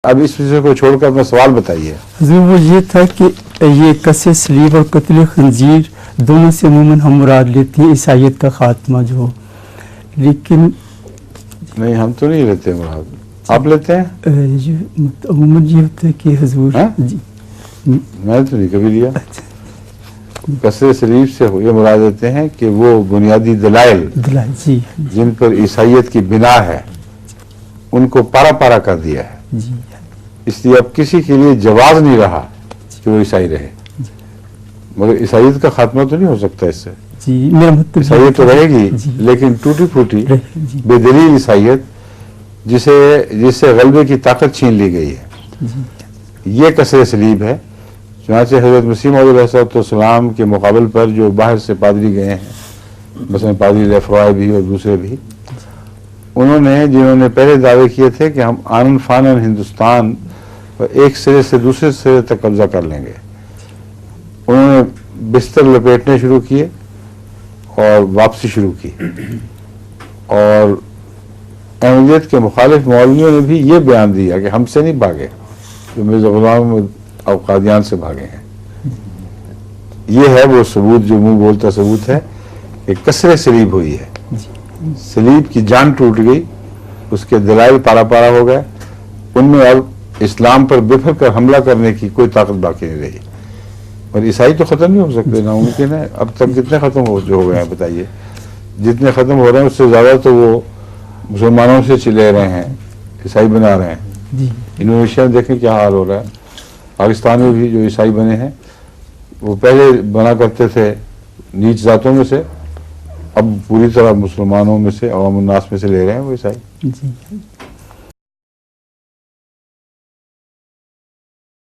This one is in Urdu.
اب اس وجہ کو چھوڑ کر اپنا سوال بتائیے. حضور وہ یہ تھا کہ یہ قصے صلیب اور قتل خنزیر دونوں سے عموماً ہم مراد لیتے ہیں عیسائیت کا خاتمہ جو ہو، لیکن نہیں ہم تو نہیں لیتے مراد. آپ لیتے ہیں؟ عموماً یہ ہوتا ہے کہ حضور جی میں تو نہیں کبھی لیا. قصر صلیب سے یہ مراد دیتے ہیں کہ وہ بنیادی دلائل جی جن پر عیسائیت کی بنا ہے ان کو پارا پارا کر دیا ہے. جی اس لیے اب کسی کے لیے جواز نہیں رہا کہ وہ عیسائی رہے. مگر عیسائیت کا خاتمہ تو نہیں ہو سکتا اس سے. جی میرا مطلب عیسائیت تو رہے گی لیکن ٹوٹی پھوٹی بے دلیل عیسائیت جس سے غلبے کی طاقت چھین لی گئی ہے، یہ قصر صلیب ہے. چنانچہ حضرت مسیح موعود علیہ السلام کے مقابل پر جو باہر سے پادری گئے ہیں، مثلا پادری لیفرائے بھی اور دوسرے بھی، جنہوں نے پہلے دعوے کیے تھے کہ ہم آنن فانن ہندوستان پر ایک سرے سے دوسرے سرے تک قبضہ کر لیں گے، انہوں نے بستر لپیٹنے شروع کیے اور واپسی شروع کی. اور احمدیت کے مخالف مولویوں نے بھی یہ بیان دیا کہ ہم سے نہیں بھاگے جو مرزا غلام اور قادیان سے بھاگے ہیں. یہ ہے وہ ثبوت جو منہ بولتا ثبوت ہے کہ قصر صلیب ہوئی ہے. صلیب کی جان ٹوٹ گئی، اس کے دلائل پارا پارا ہو گئے، ان میں اب اسلام پر بفر کر حملہ کرنے کی کوئی طاقت باقی نہیں رہی. اور عیسائی تو ختم نہیں ہو سکتے، ناممکن ہے. اب تک کتنے ختم ہو گئے ہیں بتائیے؟ جتنے ختم ہو رہے ہیں اس سے زیادہ تو وہ مسلمانوں سے لے رہے ہیں، عیسائی بنا رہے ہیں. انڈونیشیا میں دیکھیں کیا حال ہو رہا ہے. پاکستان میں بھی جو عیسائی بنے ہیں وہ پہلے بنا کرتے تھے نیچ ذاتوں میں سے، اب پوری طرح مسلمانوں میں سے، عوام الناس میں سے لے رہے ہیں وہ عیسائی.